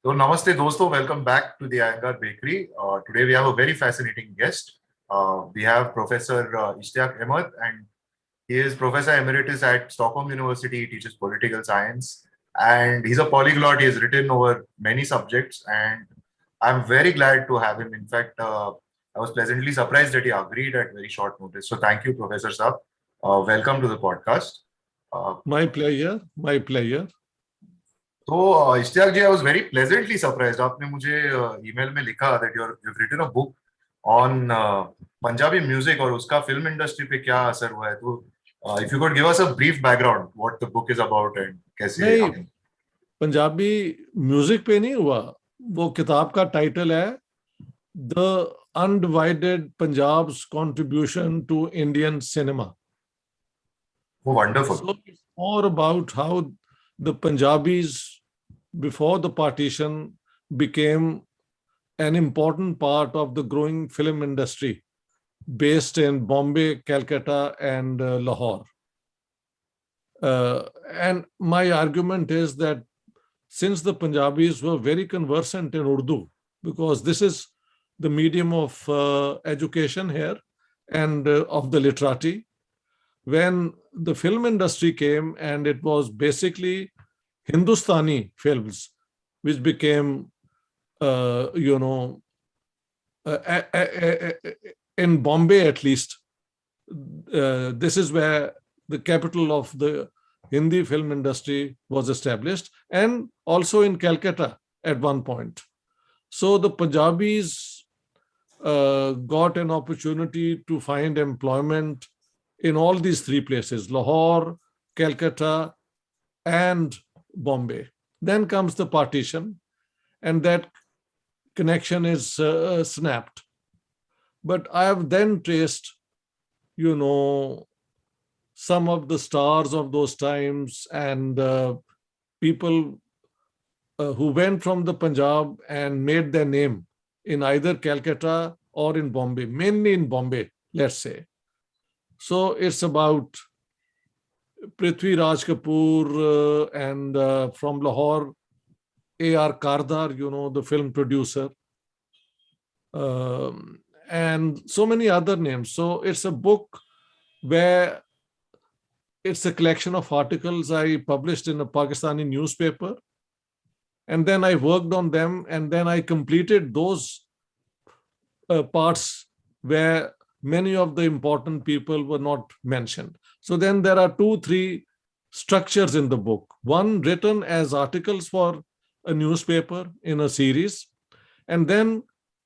So namaste dosto, welcome back to the Iyengar Bakery. Today we have a very fascinating guest. We have Professor Ishtiaq Ahmed, and he is Professor Emeritus at Stockholm University. He teaches political science, and he's a polyglot. He has written over many subjects, and I'm very glad to have him. In fact, I was pleasantly surprised that he agreed at very short notice. So thank you, Professor Saab. Welcome to the podcast. My pleasure, my pleasure. तो इश्तियाक जी, I was very pleasantly surprised. आपने मुझे email में लिखा that you've written a book on Punjabi music और उसका film industry पे क्या असर हुआ है. तो if you could give us a brief background what the book is about and कैसे नहीं, पंजाबी म्यूजिक पे नहीं हुआ. वो किताब का टाइटल है the undivided Punjab's contribution to Indian cinema. Wonderful. So it's more about how the Punjabis before the partition became an important part of the growing film industry based in Bombay, Calcutta, and Lahore. And my argument is that since the Punjabis were very conversant in Urdu, because this is the medium of education here and of the literati, when the film industry came and it was basically Hindustani films, which became, in Bombay at least, this is where the capital of the Hindi film industry was established, and also in Calcutta at one point. So the Punjabis got an opportunity to find employment in all these three places, Lahore, Calcutta, and Bombay. Then comes the partition, and that connection is snapped. But I have then traced, some of the stars of those times and people who went from the Punjab and made their name in either Calcutta or in Bombay, mainly in Bombay, let's say. So it's about Prithvi Raj Kapoor and from Lahore, A.R. Kardar, the film producer, and so many other names. So it's a book where it's a collection of articles I published in a Pakistani newspaper. And then I worked on them, and then I completed those parts where many of the important people were not mentioned. So then there are 2-3 structures in the book. One written as articles for a newspaper in a series, and then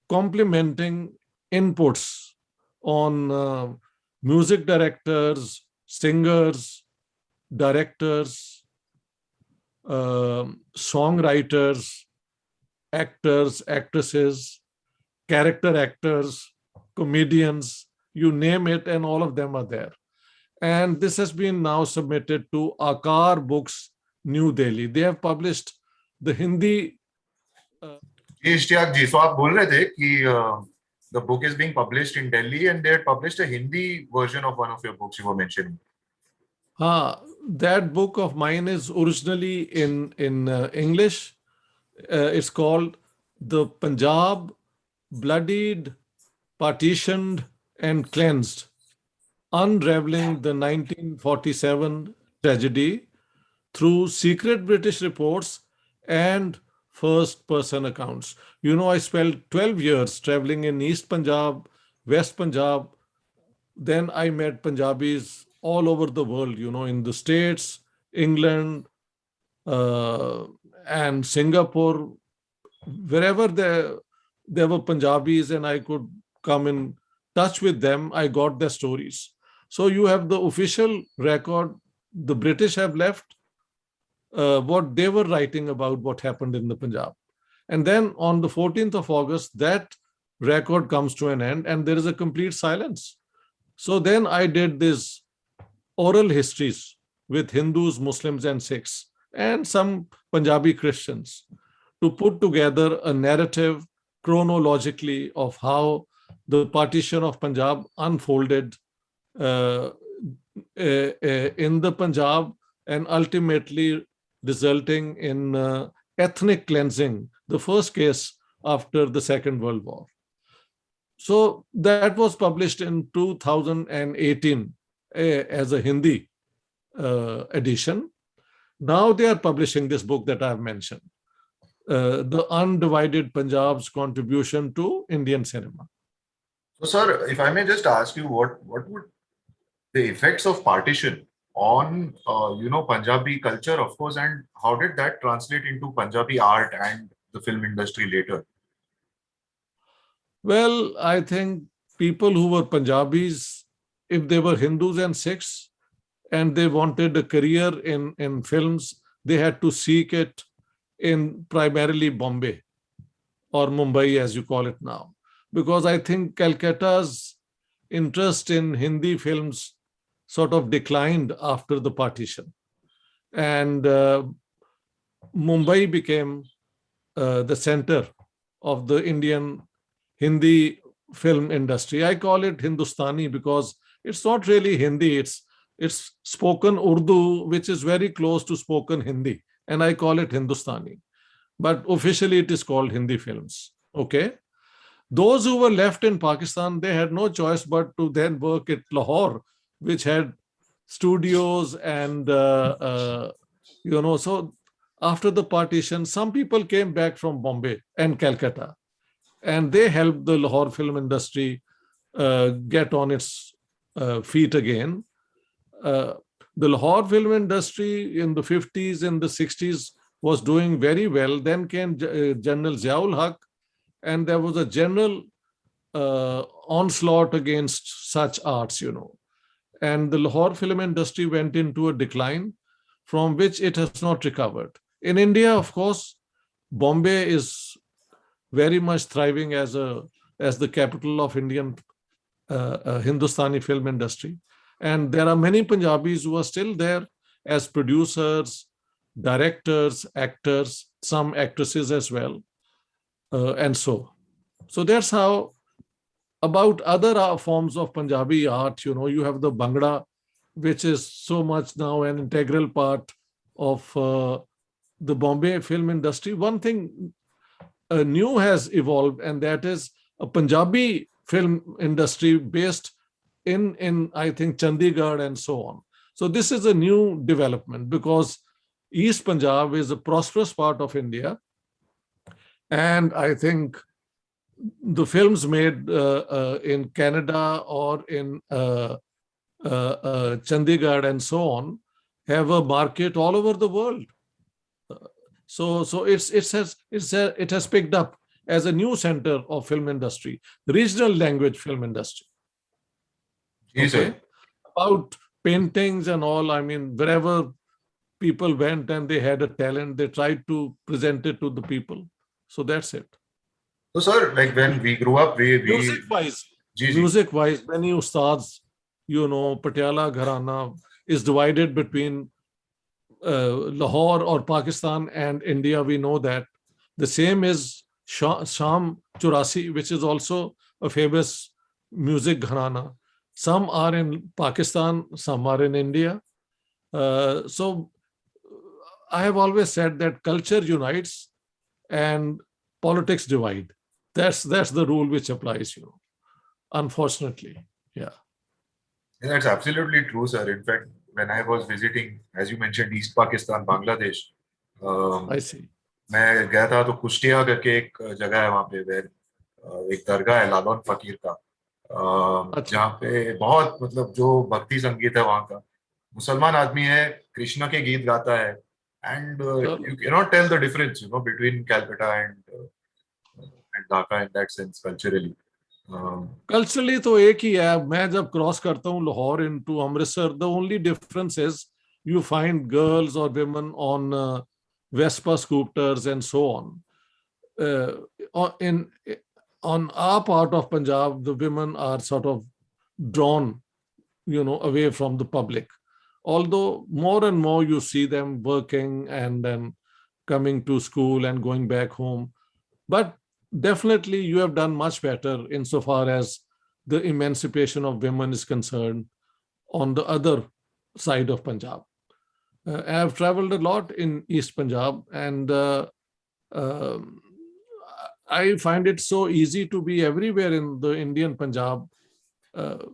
complementing inputs on music directors, singers, directors, songwriters, actors, actresses, character actors, comedians, you name it, and all of them are there. And this has been now submitted to Akar Books, New Delhi. They have published the Hindi. Ishtiaq ji, so आप बोल रहे थे कि the book is being published in Delhi, and they had published a Hindi version of one of your books you were mentioning. That book of mine is originally in English. It's called The Punjab Bloodied, Partitioned, and Cleansed, Unraveling the 1947 Tragedy Through Secret British Reports and First-Person Accounts. I spent 12 years traveling in East Punjab, West Punjab. Then I met Punjabis all over the world, in the States, England, and Singapore. Wherever there were Punjabis and I could come in touch with them, I got their stories. So you have the official record. The British have left what they were writing about what happened in the Punjab. And then on the 14th of August, that record comes to an end and there is a complete silence. So then I did these oral histories with Hindus, Muslims, and Sikhs, and some Punjabi Christians to put together a narrative chronologically of how the partition of Punjab unfolded in the Punjab and ultimately resulting in ethnic cleansing, the first case after the Second World War. So that was published in 2018 as a Hindi edition. Now they are publishing this book that I've mentioned, The Undivided Punjab's Contribution to Indian Cinema. So, sir, if I may just ask you, what would the effects of partition on Punjabi culture, of course, and how did that translate into Punjabi art and the film industry later? Well, I think people who were Punjabis, if they were Hindus and Sikhs, and they wanted a career in films, they had to seek it in primarily Bombay or Mumbai, as you call it now. Because I think Calcutta's interest in Hindi films sort of declined after the partition. And Mumbai became the center of the Indian Hindi film industry. I call it Hindustani because it's not really Hindi. It's spoken Urdu, which is very close to spoken Hindi. And I call it Hindustani. But officially it is called Hindi films. Okay. Those who were left in Pakistan, they had no choice but to then work at Lahore, which had studios and, so after the partition, some people came back from Bombay and Calcutta, and they helped the Lahore film industry get on its feet again. The Lahore film industry in the 50s and the 60s was doing very well. Then came General Ziaul Haq, and there was a general onslaught against such arts, And the Lahore film industry went into a decline from which it has not recovered. In India, of course, Bombay is very much thriving as the capital of Indian Hindustani film industry. And there are many Punjabis who are still there as producers, directors, actors, some actresses as well. And so that's how. About other forms of Punjabi art, you have the Bhangra, which is so much now an integral part of the Bombay film industry. One thing new has evolved, and that is a Punjabi film industry based in I think Chandigarh and so on. So this is a new development because East Punjab is a prosperous part of India, and I think the films made in Canada or in Chandigarh and so on have a market all over the world. So it has picked up as a new center of film industry, the regional language film industry. Okay. About paintings and all, I mean, wherever people went and they had a talent, they tried to present it to the people. So that's it. So, sir, like when we grew up, music-wise, many ustads, Patiala Gharana is divided between Lahore or Pakistan and India. We know that. The same is Sham Churasi, which is also a famous music gharana. Some are in Pakistan, some are in India. So I have always said that culture unites and politics divide. That's the rule which applies, unfortunately. Yeah. That's absolutely true, sir. In fact, when I was visiting, as you mentioned, East Pakistan, Bangladesh, I see. मैं गया था तो कुश्तिया करके एक जगह है वहाँ पे एक दरगाह है लालौन फकीर का जहाँ पे बहुत मतलब जो भक्ति संगीत है वहाँ का मुसलमान आदमी है कृष्ण के गीत गाता है and you cannot tell the difference between Calcutta and Dhaka in that sense culturally. Culturally तो एक ही है. मैं जब क्रॉस करता हूँ Lahore into Amritsar, the only difference is you find girls or women on Vespa scooters and so on. On our part of Punjab, the women are sort of drawn, away from the public. Although more and more you see them working and then coming to school and going back home. But definitely you have done much better insofar as the emancipation of women is concerned on the other side of Punjab. I have traveled a lot in East Punjab, and Um, I find it so easy to be everywhere in the Indian Punjab,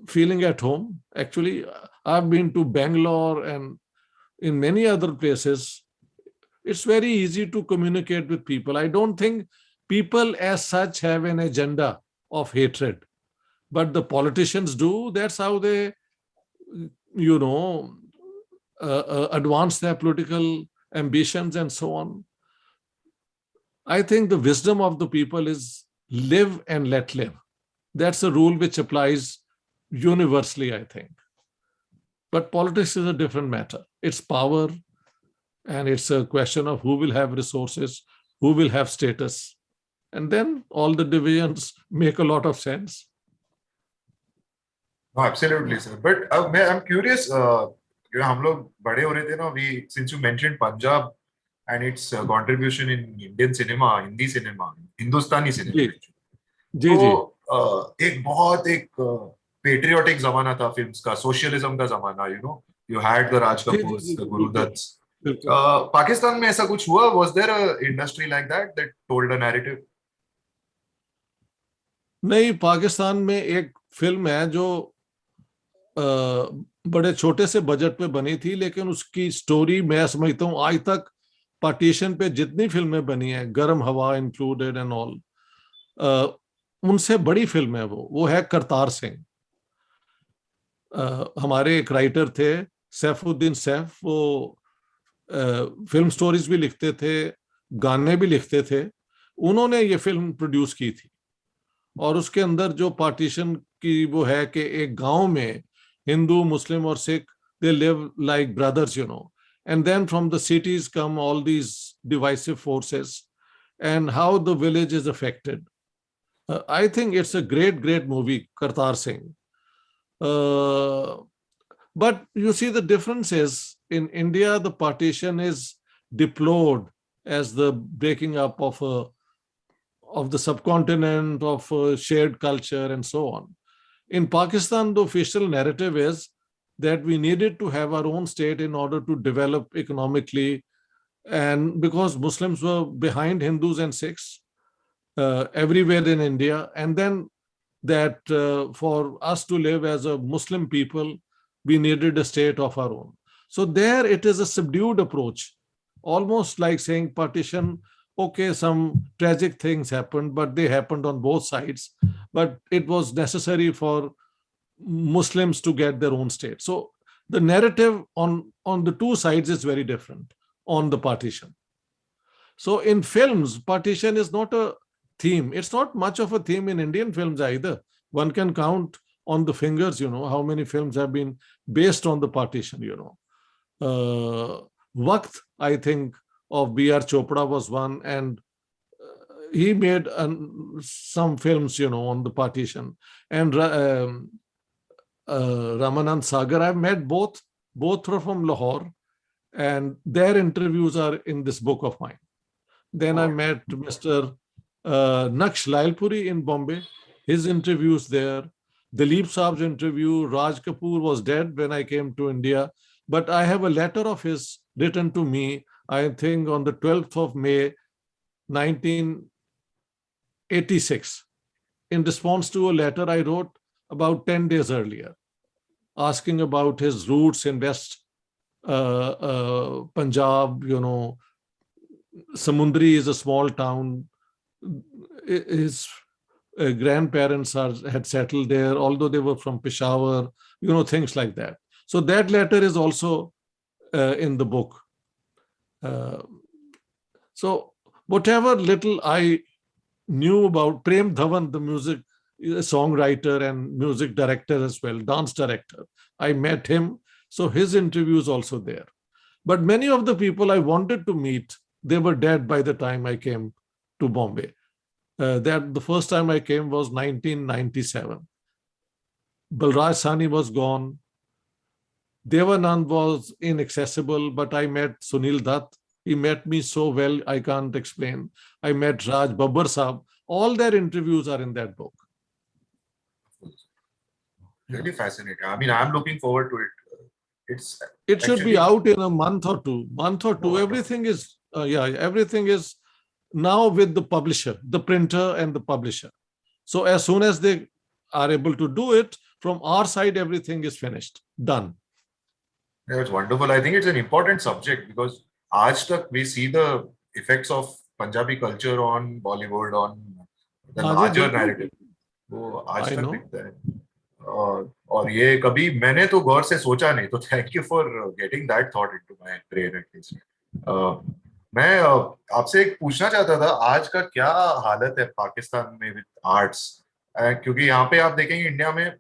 feeling at home. Actually, I've been to Bangalore and in many other places. It's very easy to communicate with people. I don't think people as such have an agenda of hatred, but the politicians do. That's how they, you know, advance their political ambitions and so on. I think the wisdom of the people is live and let live. That's a rule which applies universally, I think. But politics is a different matter. It's power, and it's a question of who will have resources, who will have status. And then all the divisions make a lot of sense. No, absolutely, sir. But I'm curious. हम लोग बड़े हो रहे थे ना. Since you mentioned Punjab and its contribution in Indian cinema, Hindi cinema, Hindustani cinema. जी जी जी तो एक patriotic जमाना था फिल्म्स का, सोशलिज्म का जमाना. You had the Raj ji ji Kapoors, ji the ji, Guru बिल्कुल Datts. बिल्कुल पाकिस्तान में ऐसा कुछ हुआ? Was there a industry like that told a narrative? नहीं, पाकिस्तान में एक फिल्म है जो बड़े छोटे से बजट पे बनी थी, लेकिन उसकी स्टोरी मैं समझता हूँ आज तक पार्टीशन पे जितनी फिल्में बनी हैं, गर्म हवा इंक्लूडेड एंड ऑल, उनसे बड़ी फिल्म है वो है करतार सिंह. हमारे एक राइटर थे सैफुद्दीन सैफ, वो फिल्म स्टोरीज भी लिखते थे, गाने भी लिखते थे. उन्होंने ये फिल्म प्रोड्यूस की थी, और उसके अंदर जो पार्टीशन की वो है कि एक गांव में हिंदू, मुस्लिम और Sikh, they live like brothers, and then from the cities come all these divisive forces and how the village is affected. I think it's a great movie, Kartar Singh. But you see, the difference is in India, the partition is deplored as the breaking up of the subcontinent, of shared culture, and so on. In Pakistan, the official narrative is that we needed to have our own state in order to develop economically, and because Muslims were behind Hindus and Sikhs everywhere in India, and then that for us to live as a Muslim people, we needed a state of our own. So there it is a subdued approach, almost like saying partition, okay, some tragic things happened, but they happened on both sides. But it was necessary for Muslims to get their own state. So the narrative on the two sides is very different on the partition. So in films, partition is not a theme. It's not much of a theme in Indian films either. One can count on the fingers, how many films have been based on the partition, Waqt, I think, of B.R. Chopra was one, and he made some films, on the partition. And Ramanand Sagar, I've met both are from Lahore, and their interviews are in this book of mine. Then I met Mr. Naksh Lailpuri in Bombay, his interviews there. Dilip Saab's interview. Raj Kapoor was dead when I came to India, but I have a letter of his written to me, I think on the 12th of May, 1986, in response to a letter I wrote about 10 days earlier, asking about his roots in West Punjab. Samundri is a small town. His grandparents had settled there, although they were from Peshawar, things like that. So that letter is also in the book. So whatever little I knew about Prem Dhawan, the music songwriter and music director as well, dance director, I met him. So his interview is also there. But many of the people I wanted to meet, they were dead by the time I came to Bombay. That the first time I came was 1997. Balraj Sahni was gone. Devanand was inaccessible, but I met Sunil Dutt. He met me so well, I can't explain. I met Raj Babbar Saab. All their interviews are in that book. Really fascinating. I mean, I'm looking forward to it. It should be out in a month or two. Everything is, everything is now with the publisher, the printer and the publisher. So as soon as they are able to do it, from our side, everything is finished, done. Yeah, it's wonderful. I think it's an important subject because आज तक we see the effects of Punjabi culture on Bollywood, on the हाँ जी, larger बिल्कुल, narrative. वो आज I तक know. दिखता है और ये कभी मैंने तो गौर से सोचा नहीं, तो thank you for getting that thought into my brain at least. मैं आपसे एक पूछना चाहता था, आज का क्या हालत है पाकिस्तान में विद आर्ट्स? क्योंकि यहाँ पे आप देखेंगे इंडिया में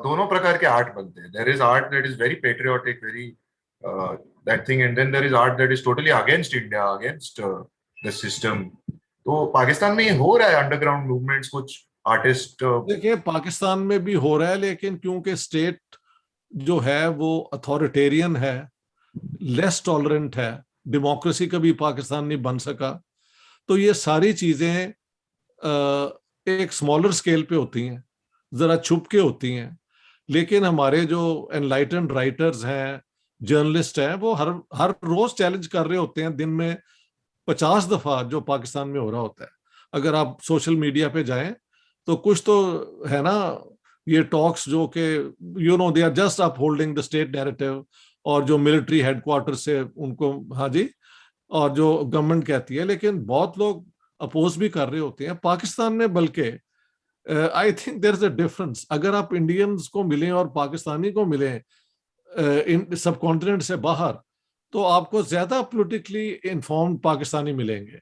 दोनों प्रकार के आर्ट बनते हैं। There is art that is very patriotic, very that thing, and then there is art that is totally against India, against the system. तो पाकिस्तान में ये हो रहा है, अंडरग्राउंड मूवमेंट्स, कुछ आर्टिस्ट। देखिए, पाकिस्तान में भी हो रहा है, लेकिन क्योंकि स्टेट जो है वो अथॉरिटेरियन है, लेस टॉलरेंट है, डेमोक्रेसी कभी पाकिस्तान नहीं बन सका, तो ये सारी चीजें एक स्मॉलर स्केल पे होती हैं, जरा छुप के होती हैं। लेकिन हमारे जो एनलाइटेंड राइटर्स हैं, जर्नलिस्ट हैं, वो हर हर रोज चैलेंज कर रहे होते हैं, दिन में 50 दफा जो पाकिस्तान में हो रहा होता है। अगर आप सोशल मीडिया पे जाएं तो कुछ तो है ना, ये टॉक्स जो कि they are just upholding the state narrative, और जो मिलिट्री हेडक्वार्टर से उनको, हाँ जी, और जो गवर्नमेंट कहती है, लेकिन बहुत लोग अपोज भी कर रहे होते हैं पाकिस्तान में। बल्कि I think there is a difference. अगर आप इंडियंस को मिलें और पाकिस्तानी को मिलें सब कॉन्टिनेंट से बाहर, तो आपको ज्यादा पोलिटिकली इन्फॉर्म्ड पाकिस्तानी मिलेंगे,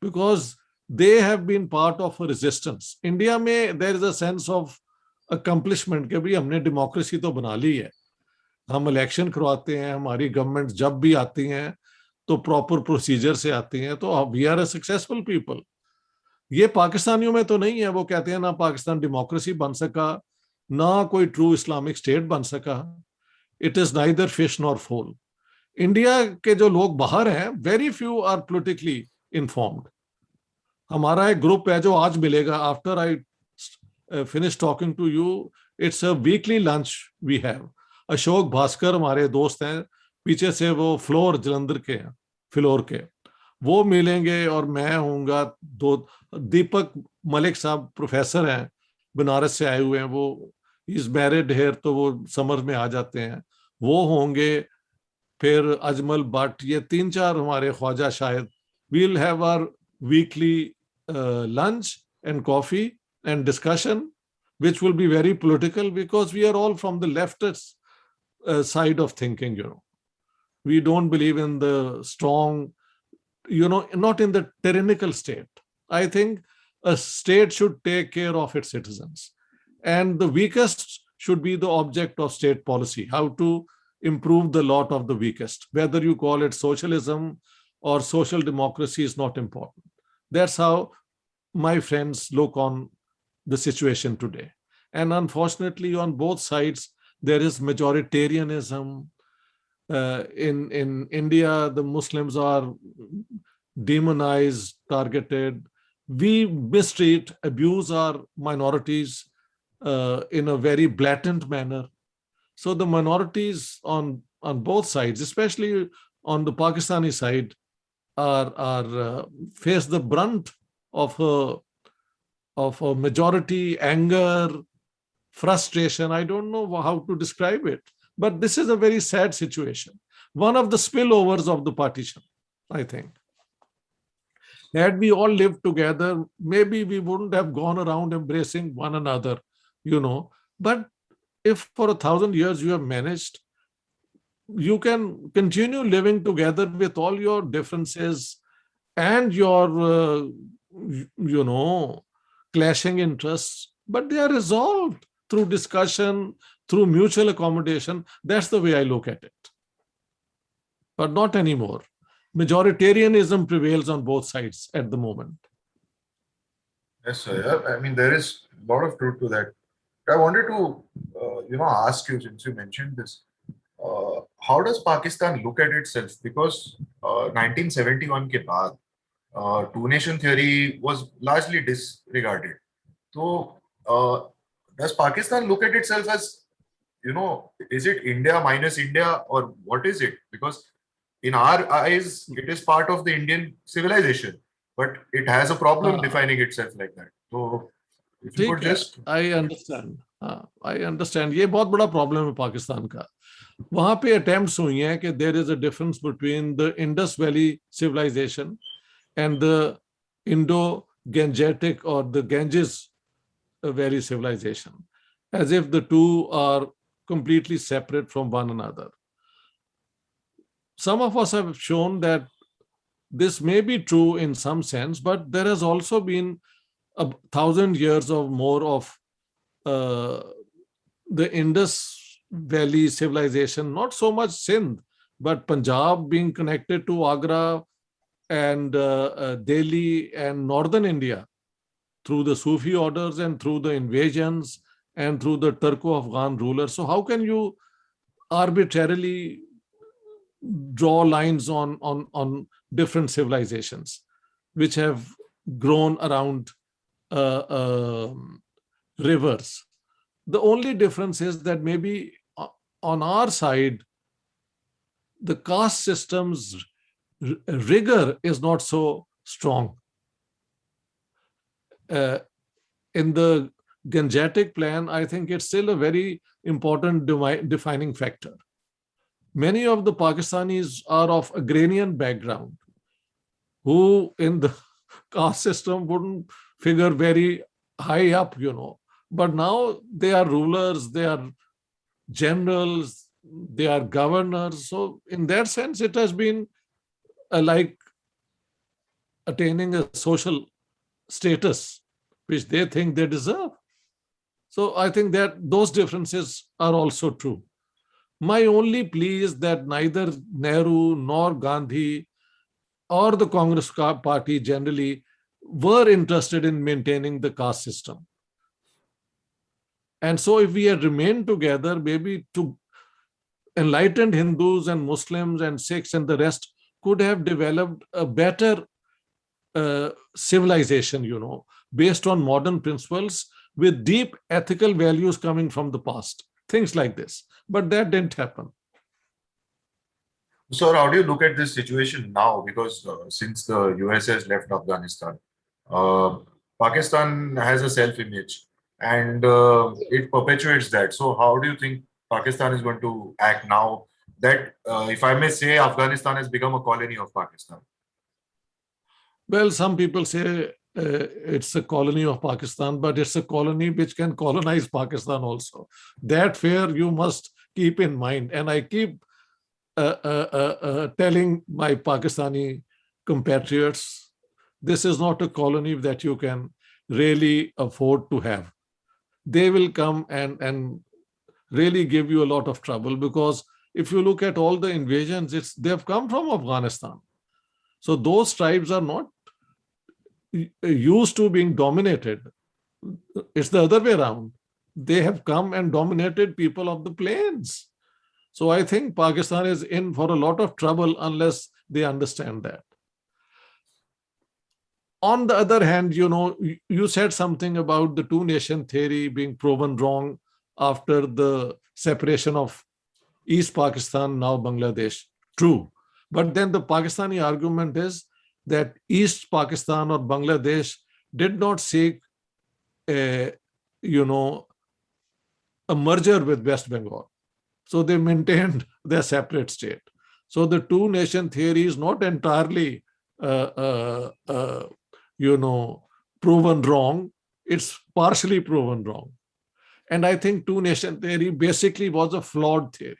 because they have been part of resistance. India में there is a sense of accomplishment कि भाई हमने डेमोक्रेसी तो बना ली है, हम इलेक्शन करवाते हैं, हमारी गवर्नमेंट जब भी आती हैं तो प्रॉपर प्रोसीजर से आती हैं, तो we are a successful people. ये पाकिस्तानियों में तो नहीं है। वो कहते हैं ना पाकिस्तान डेमोक्रेसी बन सका, ना कोई ट्रू इस्लामिक स्टेट बन सका। It is neither fish nor fowl. India के जो लोग बाहर हैं, very few are politically informed. हमारा एक ग्रुप है जो आज मिलेगा after I finish talking to you. It's a weekly lunch we have. Ashok Bhaskar हमारे दोस्त हैं, पीछे से वो फ्लोर जलंधर के हैं, फ्लोर के, वो मिलेंगे, और मैं होऊंगा। दो दीपक मलिक साहब प्रोफेसर हैं, बनारस से आए हुए हैं, वो इज मैरिड हेयर, तो वो समर में आ जाते हैं, वो होंगे। फिर अजमल भट्ट, ये 3-4 हमारे ख्वाजा शायद। We'll have our weekly lunch and coffee and discussion, which will be very political because we are all from the leftist side of thinking. We don't believe in the strong, not in the tyrannical state. I think a state should take care of its citizens, and the weakest should be the object of state policy. How to improve the lot of the weakest, whether you call it socialism or social democracy, is not important. That's how my friends look on the situation today. And unfortunately, on both sides, there is majoritarianism. In India, the Muslims are demonized, targeted. We mistreat, abuse our minorities in a very blatant manner. So the minorities on both sides, especially on the Pakistani side, are face the brunt of a majority anger, frustration. I don't know how to describe it, but this is a very sad situation. One of the spillovers of the partition, I think. Had we all lived together, maybe we wouldn't have gone around embracing one another, But if for 1,000 years you have managed, you can continue living together with all your differences and your clashing interests, but they are resolved through discussion, through mutual accommodation. That's the way I look at it. But not anymore. Majoritarianism prevails on both sides at the moment. Yes, sir. Yeah. I mean, there is a lot of truth to that. I wanted to, ask you, since you mentioned this, how does Pakistan look at itself? Because 1971 ke baad, two-nation theory was largely disregarded. So, does Pakistan look at itself as, is it India minus India, or what is it? Because in our eyes, it is part of the Indian civilization. but it has a problem हाँ, defining itself like that. So if you could ठीक है, just I understand, हाँ I understand, ये बहुत बड़ा problem है पाकिस्तान का. वहां पे अटेम्प्ट्स हुई हैं कि there is a difference between the Indus valley civilisation and the Indo-Gangetic or the Ganges Valley civilization, as if the two are completely separate from one another. Some of us have shown that this may be true in some sense, but there has also been 1,000 years or more of the Indus Valley civilization, not so much Sindh, but Punjab being connected to Agra and Delhi and northern India through the Sufi orders and through the invasions and through the Turco-Afghan rulers. So how can you arbitrarily draw lines on different civilizations which have grown around rivers? The only difference is that maybe on our side, the caste system's rigor is not so strong. In the Gangetic plan, I think it's still a very important defining factor. Many of the Pakistanis are of agrarian background, who in the caste system wouldn't figure very high up, But now they are rulers, they are generals, they are governors. So in that sense, it has been like attaining a social status which they think they deserve. So I think that those differences are also true. My only plea is that neither Nehru nor Gandhi or the Congress party generally were interested in maintaining the caste system. And so if we had remained together, maybe to enlightened Hindus and Muslims and Sikhs and the rest could have developed a better civilization, based on modern principles with deep ethical values coming from the past. Things like this. But that didn't happen. Sir, how do you look at this situation now? Because since the US has left Afghanistan, uh, Pakistan has a self-image and it perpetuates that. So how do you think Pakistan is going to act now that, if I may say, Afghanistan has become a colony of Pakistan? Well, some people say it's a colony of Pakistan, but it's a colony which can colonize Pakistan also. That fear you must keep in mind. And I keep telling my Pakistani compatriots, this is not a colony that you can really afford to have. They will come and really give you a lot of trouble, because if you look at all the invasions, they've come from Afghanistan. So those tribes are not used to being dominated. It's the other way around. They have come and dominated people of the plains. So I think Pakistan is in for a lot of trouble unless they understand that. On the other hand, you said something about the two-nation theory being proven wrong after the separation of East Pakistan, now Bangladesh. True. But then the Pakistani argument is that East Pakistan or Bangladesh did not seek a merger with West Bengal. So they maintained their separate state. So the two-nation theory is not entirely, proven wrong. It's partially proven wrong. And I think two-nation theory basically was a flawed theory.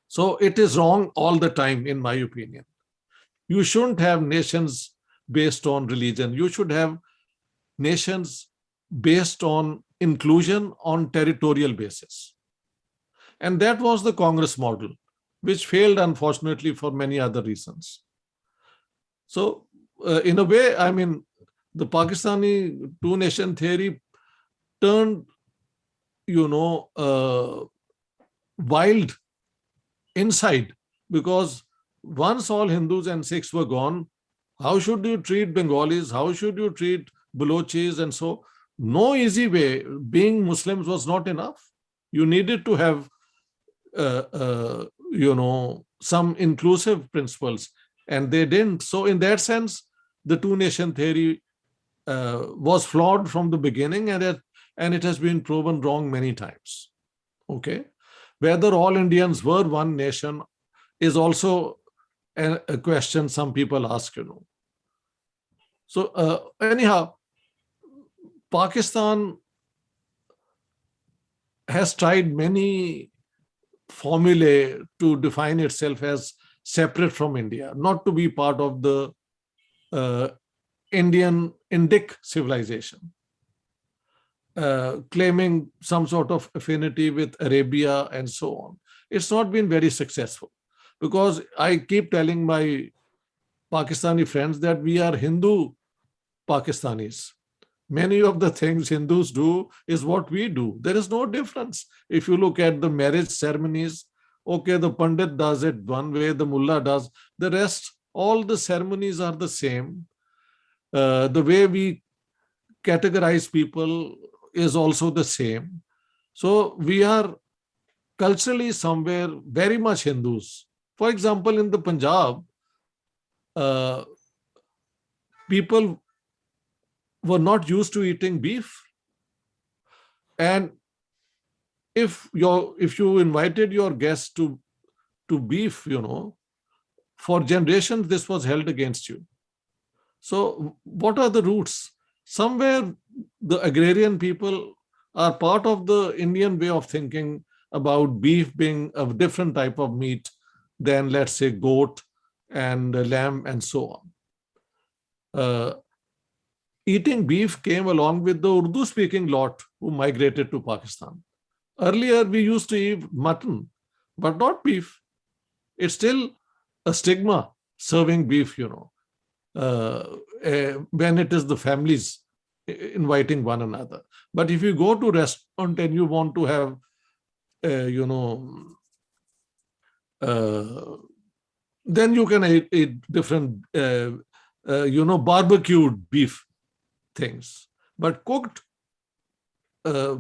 So it is wrong all the time, in my opinion. You shouldn't have nations based on religion. You should have nations based on inclusion on territorial basis. And that was the Congress model, which failed, unfortunately, for many other reasons. So in a way, I mean, the Pakistani two-nation theory turned, wild inside, because once all Hindus and Sikhs were gone, how should you treat Bengalis? How should you treat Balochis? And so no easy way. Being Muslims was not enough. You needed to have, some inclusive principles, and they didn't. So in that sense, the two-nation theory was flawed from the beginning, and it has been proven wrong many times. Okay, whether all Indians were one nation is also a question some people ask. So anyhow, Pakistan has tried many formulae to define itself as separate from India, not to be part of the Indian Indic civilization, claiming some sort of affinity with Arabia and so on. It's not been very successful, because I keep telling my Pakistani friends that we are Hindu Pakistanis. Many of the things Hindus do is what we do. There is no difference. If you look at the marriage ceremonies, okay, the Pandit does it one way, the Mullah does. The rest, all the ceremonies are the same. The way we categorize people is also the same. So we are culturally somewhere very much Hindus. For example, in the Punjab, people were not used to eating beef, and if you invited your guests to beef, for generations this was held against you. So what are the roots? Somewhere the agrarian people are part of the Indian way of thinking about beef being a different type of meat than, let's say, goat and lamb and so on. Eating beef came along with the Urdu-speaking lot who migrated to Pakistan. Earlier, we used to eat mutton, but not beef. It's still a stigma serving beef, when it is the families inviting one another. But if you go to restaurant and you want to have, then you can eat different, barbecued beef things. But cooked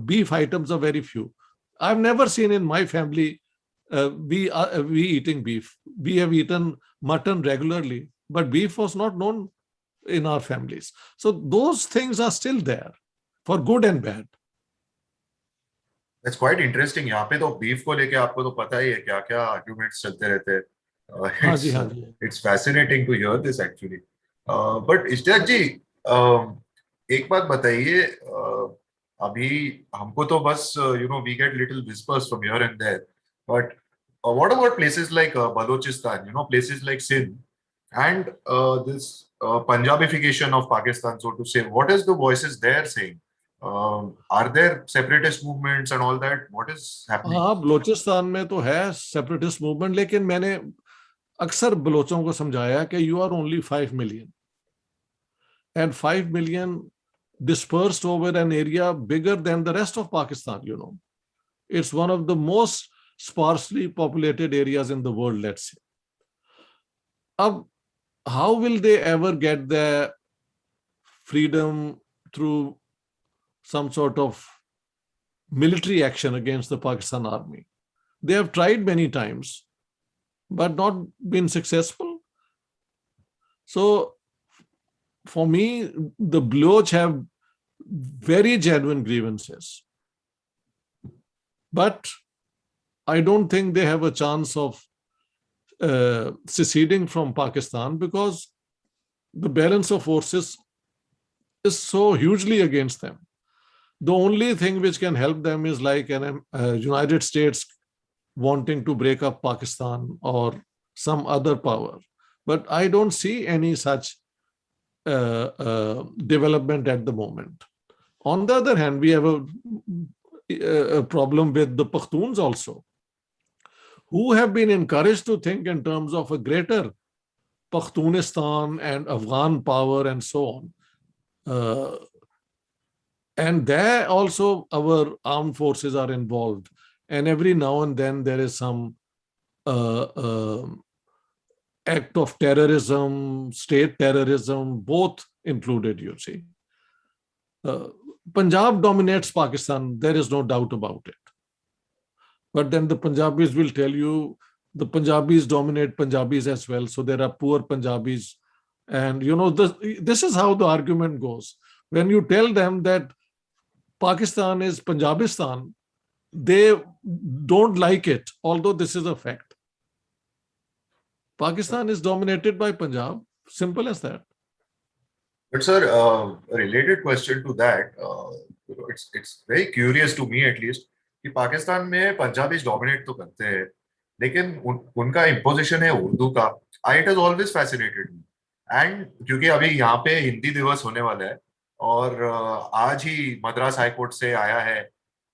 beef items are very few. I've never seen in my family we eating beef. We have eaten mutton regularly, but beef was not known in our families. So those things are still there, for good and bad. That's quite interesting. यहाँ पे तो beef को लेके आपको तो पता ही है क्या क्या arguments चलते रहते हैं. हाँ जी, हाँ जी. It's fascinating to hear this actually. But Ishtiaq जी, एक बात बताइए, अभी हमको तो बस we get little whispers from here and there, but what about places like Balochistan, places like Sindh, and this Punjabification of Pakistan, so to say? What is the voices there saying? Are there separatist movements and all that? What is happening? हाँ, बलोचिस्तान में तो है separatist movement, लेकिन मैंने अक्सर बलोचों को समझाया कि you are only 5 million, and 5 million dispersed over an area bigger than the rest of Pakistan. It's one of the most sparsely populated areas in the world, let's say. How will they ever get their freedom through some sort of military action against the Pakistan army? They have tried many times, but not been successful. So for me, the Baloch have very genuine grievances, but I don't think they have a chance of seceding from Pakistan, because the balance of forces is so hugely against them. The only thing which can help them is like an United States wanting to break up Pakistan or some other power. But I don't see any such development at the moment. On the other hand, we have a problem with the Pakhtuns also, who have been encouraged to think in terms of a greater Pakhtunistan and Afghan power and so on. And there also our armed forces are involved. And every now and then there is some act of terrorism, state terrorism, both included, you see. Punjab dominates Pakistan, there is no doubt about it. But then the Punjabis will tell you the Punjabis dominate Punjabis as well. So there are poor Punjabis And this is how the argument goes. When you tell them that Pakistan is Punjabistan, they don't like it, although this is a fact. Pakistan is dominated by Punjab. Simple as that. But sir, a related question to that, it's very curious to me at least कि पाकिस्तान में Punjabis dominate तो करते हैं, लेकिन उनका imposition है उर्दू का. It has always fascinated me. And क्योंकि अभी यहाँ पे हिंदी दिवस होने वाला है और आज ही मद्रास हाई कोर्ट से आया है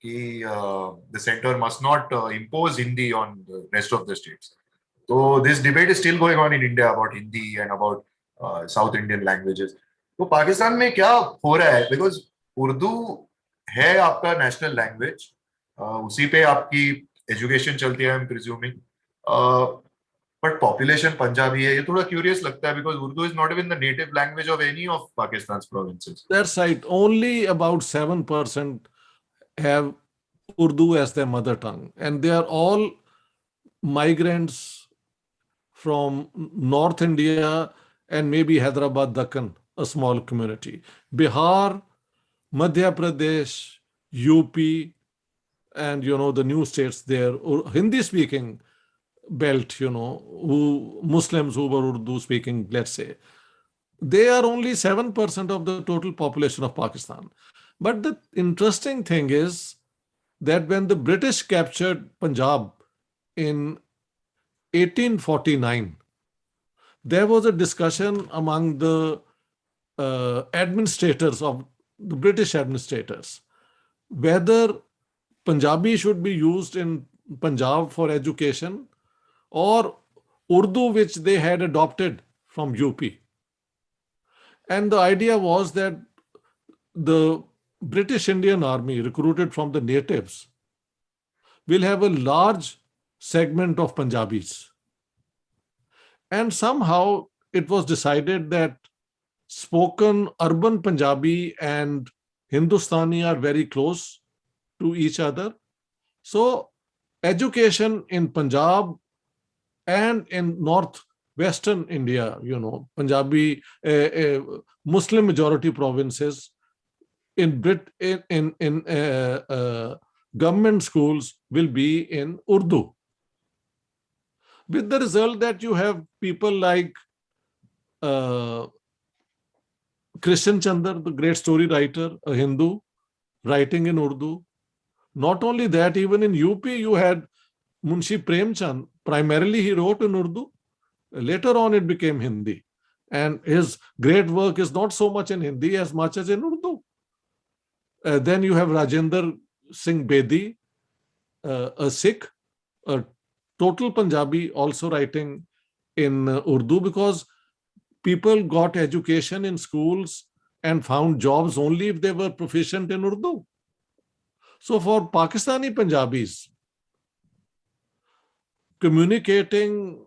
कि the centre must not impose Hindi on the rest of the states. तो this debate is still going on in India about Hindi and about south Indian languages. तो पाकिस्तान में क्या हो रहा है? बिकॉज उर्दू है आपका नेशनल लैंग्वेज, उसी पे आपकी एजुकेशन चलती है, I am presuming, but population Punjabi है. ये थोड़ा क्यूरियस लगता है because Urdu is not even the native language of any of पाकिस्तान's provinces. That's right. Only about 7% have Urdu as their mother tongue, and they are all migrants from North India and maybe Hyderabad, Dakkan, a small community. Bihar, Madhya Pradesh, UP, and the new states there, Hindi speaking belt, who Muslims who were Urdu speaking, let's say, they are only 7% of the total population of Pakistan. But the interesting thing is that when the British captured Punjab in 1849, there was a discussion among the administrators of the British administrators whether Punjabi should be used in Punjab for education or Urdu, which they had adopted from UP. And the idea was that the British Indian Army, recruited from the natives, will have a large segment of Punjabis. And somehow it was decided that spoken urban Punjabi and Hindustani are very close to each other. So education in Punjab and in northwestern India, Punjabi, Muslim majority provinces, in government schools will be in Urdu. With the result that you have people like Christian Chandra, the great story writer, a Hindu, writing in Urdu. Not only that, even in UP, you had Munshi Premchand. Primarily, he wrote in Urdu. Later on, it became Hindi. And his great work is not so much in Hindi as much as in Urdu. Then you have Rajendra Singh Bedi, a Sikh, a total Punjabi, also writing in Urdu, because people got education in schools and found jobs only if they were proficient in Urdu. So for Pakistani Punjabis, communicating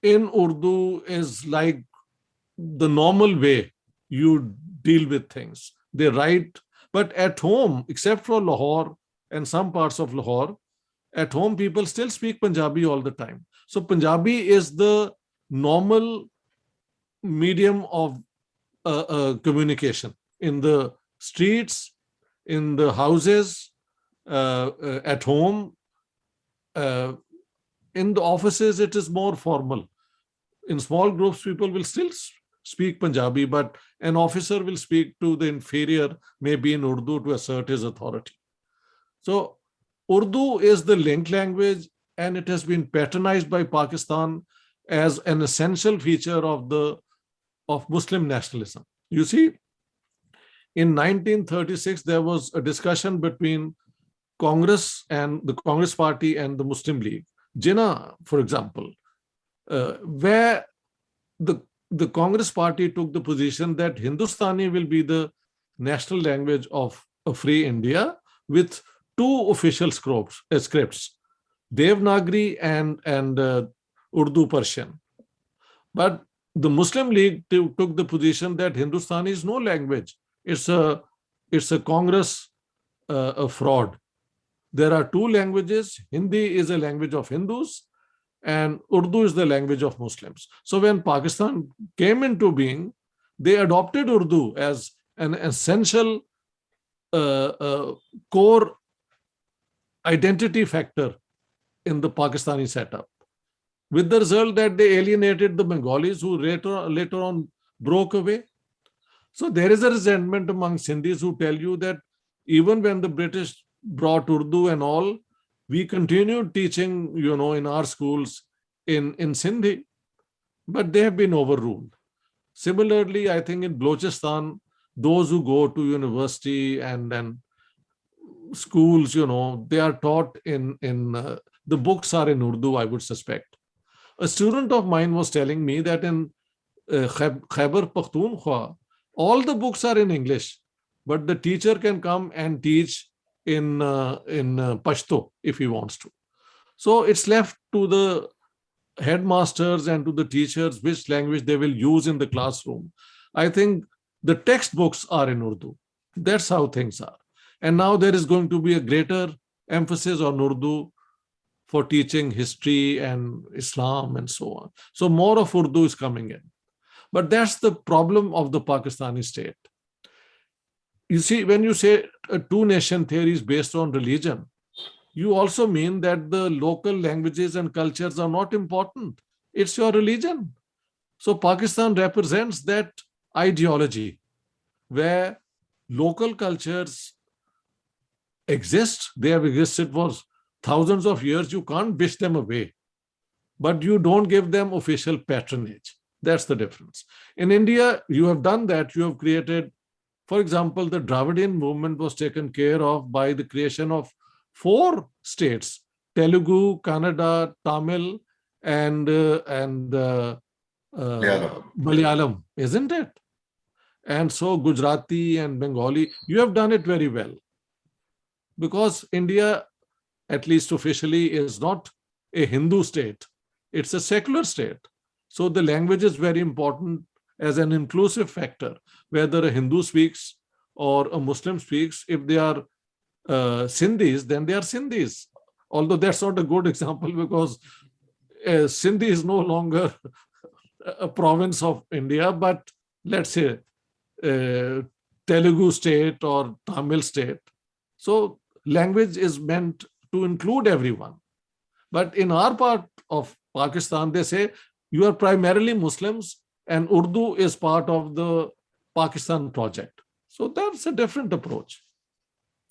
in Urdu is like the normal way you deal with things. They write, but at home, except for Lahore and some parts of Lahore, at home people still speak Punjabi all the time. So Punjabi is the normal medium of communication in the streets, in the houses, at home, in the offices. It is more formal. In small groups, people will still speak Punjabi, but an officer will speak to the inferior, maybe in Urdu, to assert his authority. So Urdu is the link language, and it has been patronized by Pakistan as an essential feature of Muslim nationalism. You see, in 1936, there was a discussion between Congress and the Congress Party and the Muslim League. Jinnah, for example, where the Congress Party took the position that Hindustani will be the national language of a free India with two official scripts, Devanagari and Urdu Persian. But the Muslim League took the position that Hindustani is no language. It's a Congress a fraud. There are two languages. Hindi is a language of Hindus, and Urdu is the language of Muslims. So when Pakistan came into being, they adopted Urdu as an essential core identity factor in the Pakistani setup, with the result that they alienated the Bengalis who later on broke away. So there is a resentment among Sindhis who tell you that even when the British brought Urdu and all, we continued teaching, in our schools in Sindhi, but they have been overruled. Similarly, I think in Balochistan, those who go to university and schools, they are taught the books are in Urdu, I would suspect. A student of mine was telling me that in Khyber Pakhtunkhwa, all the books are in English, but the teacher can come and teach in Pashto if he wants to. So it's left to the headmasters and to the teachers which language they will use in the classroom. I think the textbooks are in Urdu. That's how things are. And now there is going to be a greater emphasis on Urdu for teaching history and Islam and so on. So more of Urdu is coming in. But that's the problem of the Pakistani state. You see, when you say a two-nation theory is based on religion, you also mean that the local languages and cultures are not important. It's your religion. So Pakistan represents that ideology where local cultures exist. They have existed for thousands of years. You can't wish them away, but you don't give them official patronage. That's the difference. In India, you have done that. You have created, for example, the Dravidian movement was taken care of by the creation of 4 states: Telugu, Kannada, Tamil, and Malayalam, isn't it? And so Gujarati and Bengali, you have done it very well. Because India, at least officially, is not a Hindu state. It's a secular state. So the language is very important as an inclusive factor. Whether a Hindu speaks or a Muslim speaks, if they are Sindhis, then they are Sindhis. Although that's not a good example because Sindhi is no longer a province of India, but let's say Telugu state or Tamil state. So language is meant to include everyone. But in our part of Pakistan, they say you are primarily Muslims and Urdu is part of the Pakistan project. So that's a different approach.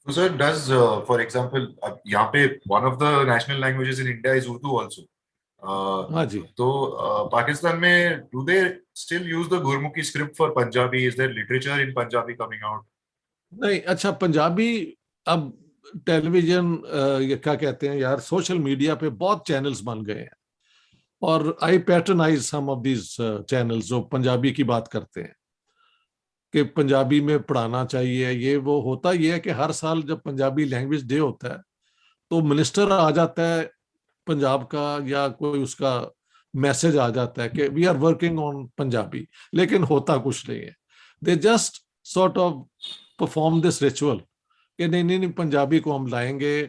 So, sir, does, for example, यहाँ पे one of the national languages in India is Urdu also. हाँ जी. तो Pakistan में, do they still use the Gurmukhi script for Punjabi? Is there literature in Punjabi coming out? नहीं, अच्छा, पंजाबी अब television ये क्या कहते हैं यार, सोशल मीडिया पे बहुत चैनल्स बन गए हैं और I patronize some of these channels जो पंजाबी की बात करते हैं कि पंजाबी में पढ़ाना चाहिए, ये वो। होता ये है कि हर साल जब पंजाबी लैंग्वेज डे होता है तो मिनिस्टर आ जाता है पंजाब का या कोई उसका मैसेज आ जाता है कि we are working on Punjabi, लेकिन होता कुछ नहीं है। They just sort of perform this ritual कि नहीं नहीं नहीं पंजाबी को हम लाएंगे,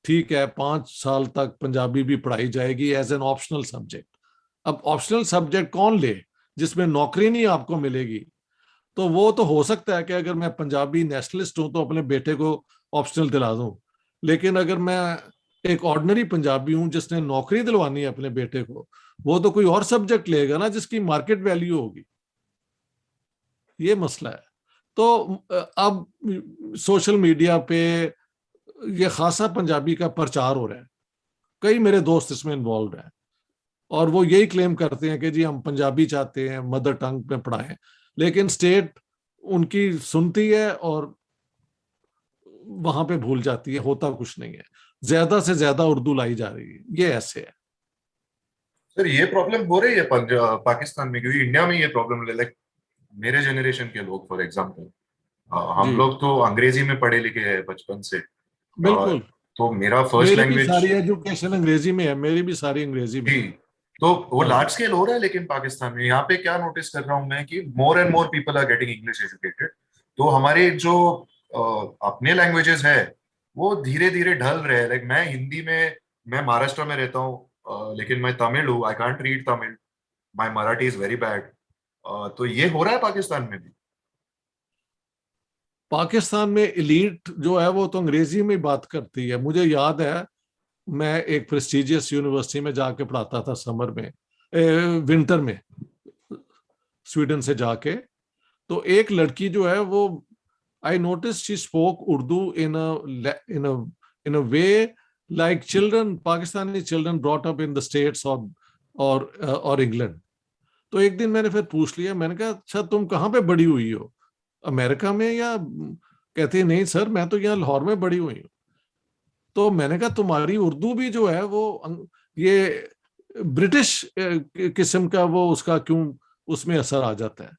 ठीक है, 5 साल तक पंजाबी भी पढ़ाई जाएगी एज एन ऑप्शनल सब्जेक्ट। अब ऑप्शनल सब्जेक्ट कौन ले जिसमें नौकरी नहीं आपको मिलेगी? तो वो तो हो सकता है कि अगर मैं पंजाबी नेशनलिस्ट हूं तो अपने बेटे को ऑप्शनल दिला दूं, लेकिन अगर मैं एक ऑर्डिनरी पंजाबी हूं जिसने नौकरी दिलवानी है अपने बेटे को, वो तो कोई और सब्जेक्ट लेगा ना जिसकी मार्केट वैल्यू होगी। ये मसला है। तो अब सोशल मीडिया पे ये खासा पंजाबी का प्रचार हो रहा है, कई मेरे दोस्त इसमें इन्वॉल्व हैं और वो यही क्लेम करते हैं कि जी हम पंजाबी चाहते हैं, मदर टंग में पढ़ाएं, लेकिन स्टेट उनकी सुनती है और वहां पे भूल जाती है, होता कुछ नहीं है। ज्यादा से ज्यादा उर्दू लाई जा रही है, ये ऐसे है। सर ये प्रॉब्लम हो रही है पाकिस्तान में, क्योंकि इंडिया में ये प्रॉब्लम, लाइक मेरे जनरेशन के लोग फॉर एग्जांपल, हम लोग तो अंग्रेजी में पढ़े लिखे हैं बचपन से। बिल्कुल। तो मेरा फर्स्ट लैंग्वेज, सारी एजुकेशन अंग्रेजी में है, मेरी भी सारी अंग्रेजी में है। तो वो लार्ज स्केल हो रहा है, लेकिन पाकिस्तान में यहाँ पे क्या नोटिस कर रहा हूं मैं कि more and more people are getting English educated. तो हमारे जो अपने लैंग्वेजेस है वो धीरे धीरे ढल रहे हैं। लाइक मैं हिंदी में, मैं महाराष्ट्र में रहता हूँ, लेकिन मैं तमिल हूँ, I can't read Tamil, my Marathi is very bad. तो ये हो रहा है पाकिस्तान में भी? पाकिस्तान में एलीट जो है वो तो अंग्रेजी में बात करती है। मुझे याद है, मैं एक प्रेस्टिजियस यूनिवर्सिटी में जाके पढ़ाता था समर में, विंटर में, स्वीडन से जाके। तो एक लड़की जो है वो, I notice she spoke Urdu in a way like children, Pakistani children brought up in the states और इंग्लैंड। तो एक दिन मैंने फिर पूछ लिया, मैंने कहा अच्छा तुम कहाँ पे बड़ी हुई हो, अमेरिका में या? कहती है नहीं सर, मैं तो यहाँ लाहौर में बड़ी हुई हूँ। तो मैंने कहा तुम्हारी उर्दू भी जो है वो ये ब्रिटिश किस्म का वो उसका क्यों उसमें असर आ जाता है?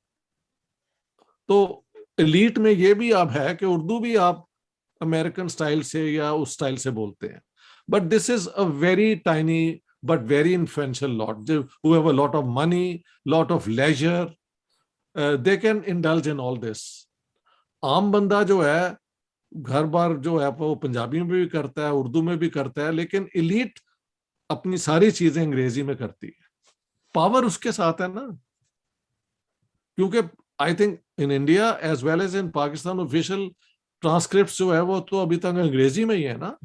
तो एलीट में ये भी अब है कि उर्दू भी आप अमेरिकन स्टाइल से या उस स्टाइल से बोलते हैं। But this is a very tiny but very influential lot who have a lot of money, lot of leisure, they can indulge in all this. आम बंदा जो है घर बार जो है वो पंजाबी में भी करता है, उर्दू में भी करता है, लेकिन एलीट अपनी सारी चीजें अंग्रेजी में करती है। पावर उसके साथ है ना, क्योंकि I think in India as well as in Pakistan official transcript जो है वो तो अभी तक अंग्रेजी में ही है ना।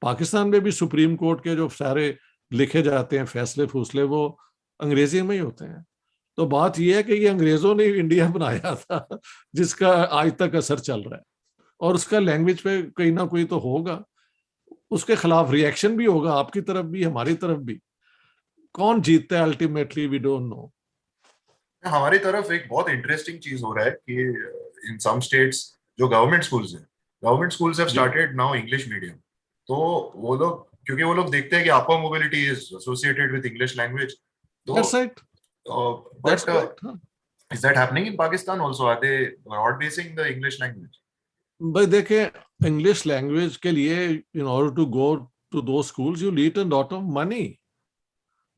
पाकिस्तान में भी सुप्रीम कोर्ट के जो सारे लिखे जाते हैं फैसले फूसले वो अंग्रेजी में ही होते हैं। तो बात यह है कि ये अंग्रेजों ने इंडिया बनाया था जिसका आज तक असर चल रहा है, और उसका लैंग्वेज पे कहीं ना कोई तो होगा, उसके खिलाफ रिएक्शन भी होगा, आपकी तरफ भी हमारी तरफ भी। कौन जीतता है अल्टीमेटली वी डोंट नो। हमारी तरफ एक बहुत इंटरेस्टिंग चीज हो रहा है कि इन सम स्टेट्स जो गवर्नमेंट स्कूल्स हैव जी, स्टार्टेड नाउ इंग्लिश मीडियम। तो वो लोग, क्योंकि वो लोग देखते हैं कि upper mobility is associated with English language, तो that's right, that's but correct. Is that happening in Pakistan also? Are they broad basing the English language? भाई देखें, इंग्लिश लैंग्वेज के लिए in order to go to those schools you need a lot of money.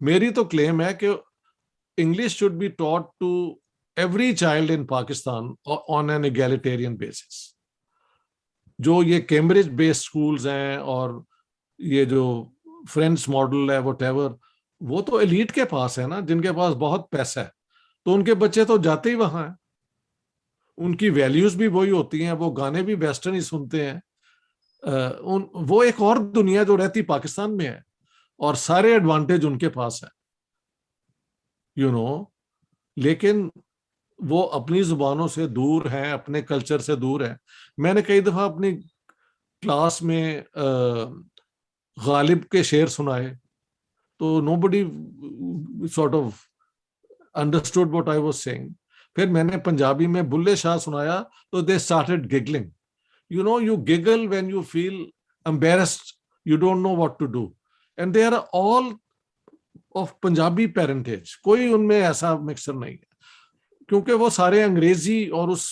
मेरी तो claim है कि English should be taught to every child in Pakistan on an egalitarian basis. जो ये कैम्ब्रिज बेस्ड स्कूल्स हैं और ये जो फ्रेंच मॉडल है वट, वो तो एलीट के पास है ना, जिनके पास बहुत पैसा है। तो उनके बच्चे तो जाते ही वहां हैं, उनकी वैल्यूज भी वही होती हैं, वो गाने भी वेस्टर्न ही सुनते हैं। वो एक और दुनिया जो रहती पाकिस्तान में है, और सारे एडवांटेज उनके पास है, यू नो। लेकिन वो अपनी जुबानों से दूर हैं, अपने कल्चर से दूर है। मैंने कई दफा अपनी क्लास में गालिब के शेर सुनाए, तो nobody sort of understood what I was saying. फिर मैंने पंजाबी में बुल्ले शाह सुनाया, तो they started giggling. You know, you giggle when you feel embarrassed, you don't know what to do. And they are all of Punjabi parentage, कोई उनमें ऐसा mixture नहीं है, क्योंकि वो सारे अंग्रेजी और उस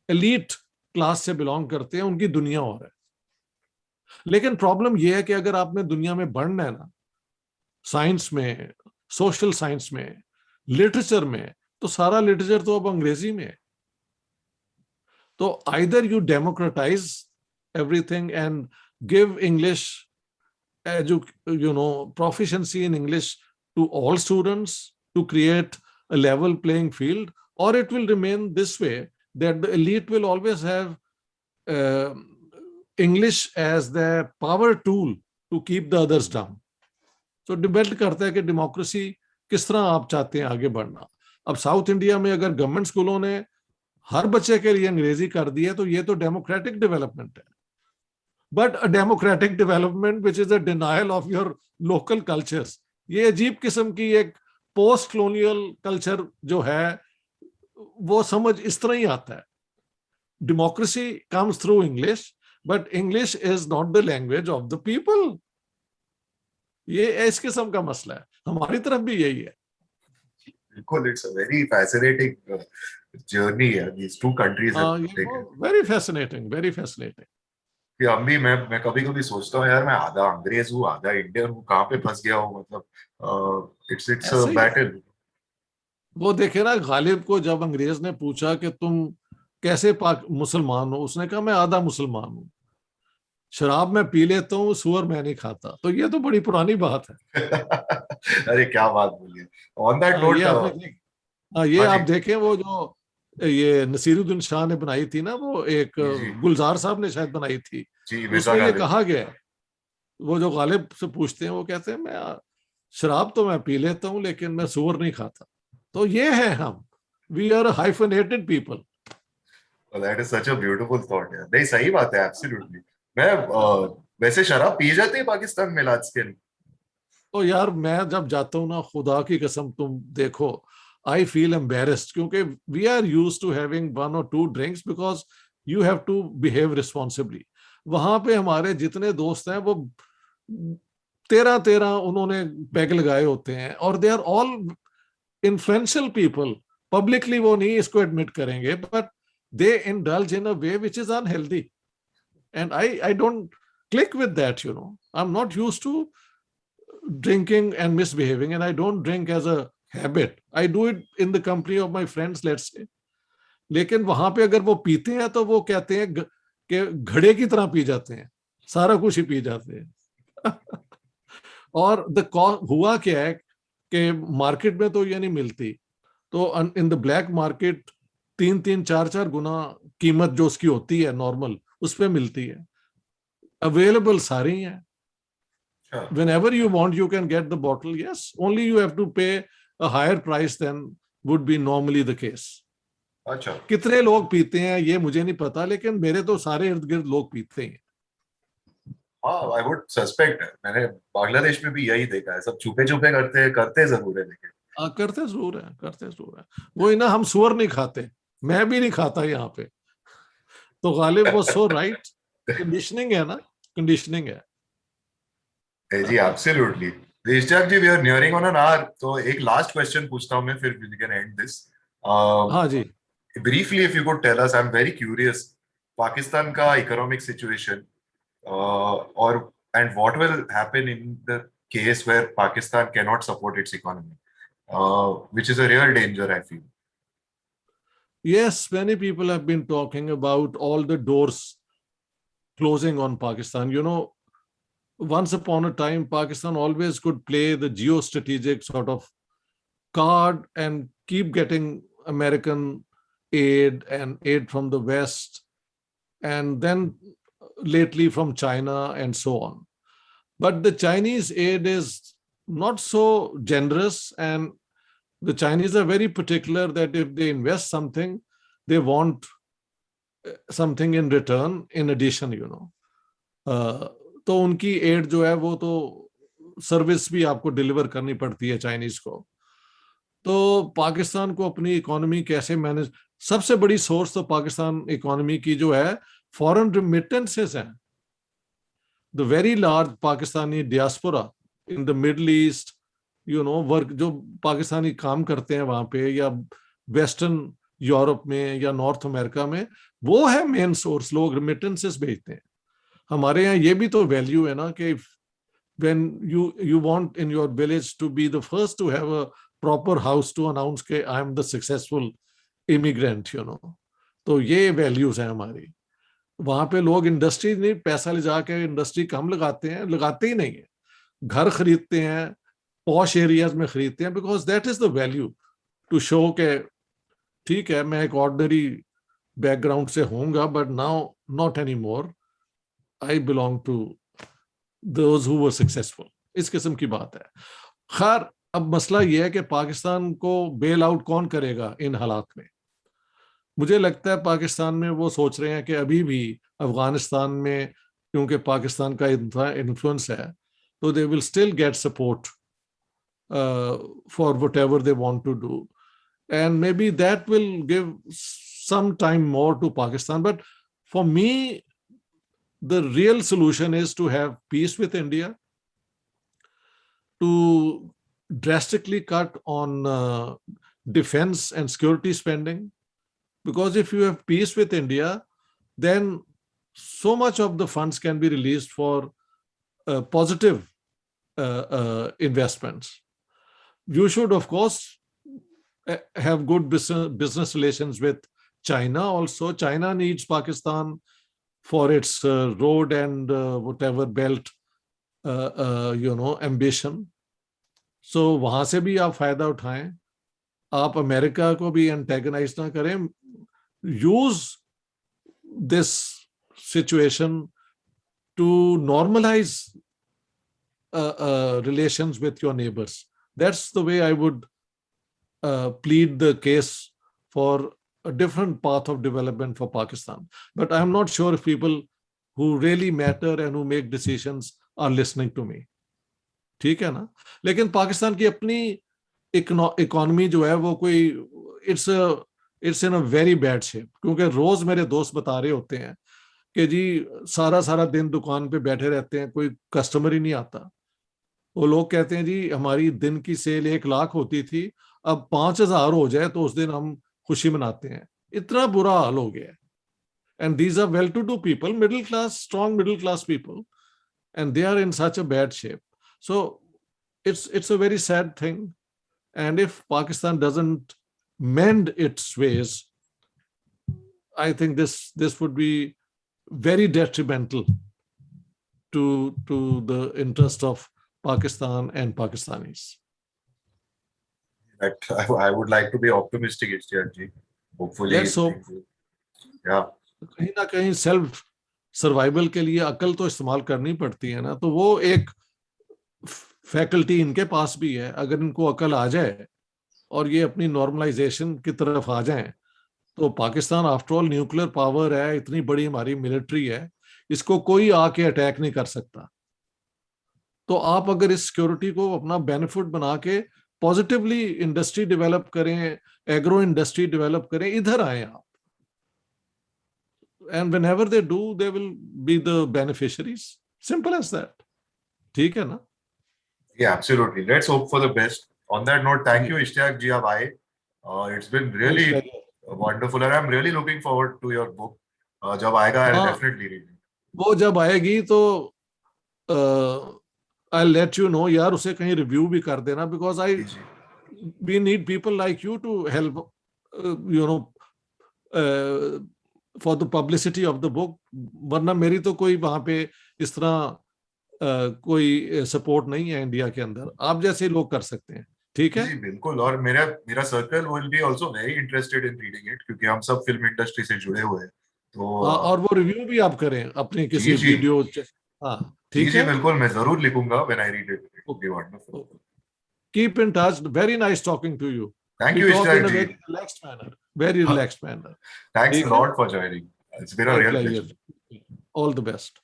एलीट क्लास से बिलोंग करते हैं, उनकी दुनिया और है। लेकिन प्रॉब्लम यह है कि अगर आपने दुनिया में बढ़ना है ना, साइंस में, सोशल साइंस में, लिटरेचर में, तो सारा लिटरेचर तो अब अंग्रेजी में है। तो either you democratize everything and give English proficiency in English to all students to create a level playing field, or it will remain this way that the elite will always have uh, English as the power tool to keep the others down. So depend करता है कि democracy किस तरह आप चाहते हैं आगे बढ़ना। अब साउथ इंडिया में अगर गवर्नमेंट स्कूलों ने हर बच्चे के लिए अंग्रेजी कर दी है, तो ये तो डेमोक्रेटिक डेवलपमेंट है। But a democratic development which is a denial of your local cultures, ये अजीब किस्म की एक पोस्ट कलोनियल कल्चर जो है, वो समझ इस तरह ही आता है। Democracy comes through English, but English is not the language of the people. ये इस किस्म का मसला है, हमारी तरफ भी यही है। बिल्कुल, it's a very fascinating journey है these two countries have taken. Very fascinating, very fascinating. कि हम भी, मैं कभी कभी सोचता हूँ यार, मैं आधा अंग्रेज हूँ आधा इंडियन हूँ, कहाँ पे फंस गया हूँ, मतलब इट्स अ ऐसे ही है। बैटल। वो देखे ना, गालिब को जब अंग्रेज ने पूछा कि तुम कैसे पाक मुसलमान हो, उसने कहा मैं आधा मुसलमान हूं। शराब मैं पी लेता हूँ, सुअर मैं नहीं खाता। तो ये तो बड़ी पुरानी बात है। अरे क्या बात बोली है। ऑन दैट ये नोट, आपने ये हाँ आप जी, देखें, वो जो ये नसीरुद्दीन शाह ने बनाई थी ना, वो एक जी जी गुलजार साहब ने शायद बनाई थी। जी, मिर्जा उसमें ये गालिब। कहा गया है, वो जो गालिब से पूछते हैं, वो कहते हैं मैं शराब तो मैं पी लेता हूँ लेकिन मैं सुअर नहीं खाता। तो ये है हम, we are hyphenated people. That is such a beautiful thought यार। नहीं सही बात है, एब्सोल्युटली। मैं वैसे शराब पी जाती है पाकिस्तान में लार्ज स्केल? तो यार मैं जब जाता हूँ ना, खुदा की कसम तुम देखो, आई फील एम्बेरस्ड, क्योंकि we are use to having 1 or 2 drinks because you have to behave responsibly. वहां पे हमारे जितने दोस्त हैं वो 13-13 उन्होंने पैग लगाए होते हैं, और they are all influential people. Publicly वो नहीं इसको एडमिट करेंगे, but they indulge in a way which is unhealthy, and I don't click with that. I'm not used to drinking and misbehaving, and I don't drink as a habit. I do it in the company of my friends, let's say. लेकिन वहां पे अगर वो पीते हैं तो वो कहते हैं कि घड़े की तरह पी जाते हैं, सारा कुछ ही पी जाते हैं। और हुआ क्या है कि मार्केट में तो ये नहीं मिलती, तो इन द ब्लैक मार्केट 3-3 4-4 गुना कीमत जो उसकी होती है नॉर्मल, उस पे मिलती है। अवेलेबल सारी हैं, अच्छा whenever you want you can get the bottle. Yes, only you have to pay a higher price than would be normally the case. अच्छा। कितने लोग पीते हैं ये मुझे नहीं पता, लेकिन मेरे तो सारे इर्द गिर्द लोग पीते हैं। हाँ, आई वुड सस्पेक्ट है, मैंने बांग्लादेश में भी यही देखा है, सब छुपे छुपे करते करते जरूर है लेकिन। करते जरूर है, करते जरूर है। वही ना, हम सुअर नहीं खाते, मैं भी नहीं खाता यहाँ पे। तो गालिब वो सो राइट, कंडीशनिंग है ना, कंडीशनिंग है। जी absolutely. Ishtiaq ji, we are nearing on an hour, तो एक लास्ट क्वेश्चन पूछता हूँ मैं, फिर वी कैन एंड दिस। हाँ जी। Briefly if you could tell us, I am very curious, Pakistan का इकोनॉमिक सिचुएशन, और and what will happen in the case where Pakistan cannot support its economy, which is a real danger, I feel. Yes, many people have been talking about all the doors closing on Pakistan. Once upon a time, Pakistan always could play the geostrategic sort of card and keep getting American aid and aid from the West, and then lately from China and so on. But the Chinese aid is not so generous, and the Chinese are very particular that if they invest something, they want something in return, in addition. तो उनकी add जो है वो तो service भी आपको deliver करनी पड़ती है चाइनीज को। तो पाकिस्तान को अपनी इकोनॉमी कैसे मैनेज, सबसे बड़ी सोर्स तो पाकिस्तान इकोनॉमी की जो है फॉरेन रिमिटेंसेस हैं। The very large Pakistani diaspora in the Middle East, work जो पाकिस्तानी काम करते हैं वहां पे, या वेस्टर्न यूरोप में या नॉर्थ अमेरिका में, वो है मेन सोर्स। लोग रिमिटेंसेस भेजते हैं। हमारे यहाँ ये भी तो वैल्यू है ना कि when you want in your village to be the first to have a proper house to announce के I am the successful immigrant. तो ये वैल्यूज हैं हमारी। वहां पे लोग इंडस्ट्री नहीं, पैसा ले जाके इंडस्ट्री कम लगाते हैं, लगाते ही नहीं है। घर खरीदते हैं, पॉश एरियाज में खरीदते हैं, because that is the value to show के ठीक है मैं एक ऑर्डिनरी बैकग्राउंड से होऊंगा, but now not any more, I belong to those who were successful। इस किस्म की बात है। खैर, अब मसला यह है कि पाकिस्तान को बेल आउट कौन करेगा इन हालात में। मुझे लगता है पाकिस्तान में वो सोच रहे हैं कि अभी भी अफगानिस्तान में, क्योंकि पाकिस्तान का इतना इन्फ्लुएंस है, तो they will still get support for whatever they want to do, and maybe that will give some time more to Pakistan. But for me, the real solution is to have peace with India, to drastically cut on defense and security spending, because if you have peace with India, then so much of the funds can be released for positive investments. You should, of course, have good business relations with China also. China needs Pakistan for its road and whatever belt ambition. So वहां से भी आप फायदा उठाएं, आप America को भी antagonise ना करें. Use this situation to normalize relations with your neighbors. That's the way I would plead the case for a different path of development for Pakistan. But I'm not sure if people who really matter and who make decisions are listening to me. ठीक है ना? लेकिन पाकिस्तान की अपनी economy जो है वो कोई it's in a very bad shape. क्योंकि रोज मेरे दोस्त बता रहे होते हैं कि जी सारा दिन दुकान पे बैठे रहते हैं, कोई कस्टमर ही नहीं आता. वो लोग कहते हैं जी हमारी दिन की सेल 1 लाख होती थी, अब 5,000 हो जाए तो उस दिन हम खुशी मनाते हैं. इतना बुरा हाल हो गया है. And these are well-to-do people, middle class, strong middle class people, and they are in such a bad shape. So it's a very sad thing. And if Pakistan doesn't mend its ways, I think this would be very detrimental to the interest of Pakistan and Pakistanis. I would like to be optimistic, Ishtiaq ji. Hopefully, Let's hope. Yeah. कहीं ना कहीं self survival के लिए अकल तो इस्तेमाल करनी पड़ती है ना. तो वो एक फैकल्टी इनके पास भी है. अगर इनको अकल आ जाए और ये अपनी नॉर्मलाइजेशन की तरफ आ जाएं, तो Pakistan after all nuclear power है, इतनी बड़ी हमारी मिलिट्री है, इसको कोई आके अटैक नहीं कर सकता. तो आप अगर इस सिक्योरिटी को अपना बेनिफिट बना के पॉजिटिवली इंडस्ट्री डेवलप करें, एग्रो इंडस्ट्री डेवलप करें, इधर आए आप. And whenever they do, they will be the beneficiaries. Simple as that. ठीक है ना? Yeah, absolutely. Let's hope for the best. On that note, thank you, Ishtiaq ji, ab aaye. It's been really wonderful, and I'm really looking forward to your book. जब आएगा, I'll definitely read it. वो जब आएगी तो I'll let you know. यार उसे कहीं review भी कर देना, because we need people like you to help, for the publicity of the book. वरना मेरी तो कोई वहां पे इस तरह कोई सपोर्ट नहीं है इंडिया के अंदर. आप जैसे लोग कर सकते हैं. ठीक है जी बिल्कुल. और मेरा circle will be also very interested in reading it, क्योंकि हम सब फिल्म इंडस्ट्री से जुड़े हुए हैं. तो और वो रिव्यू भी आप करें अपनी किसी वीडियो. हाँ ठीक है, बिल्कुल, मैं जरूर लिखूंगा when I read it. It will be wonderful. Keep in touch. Very nice talking to you. Thank you, Ishtiaq ji. Very relaxed manner. Very relaxed manner. Thanks a lot for joining. It's been a real pleasure. All the best.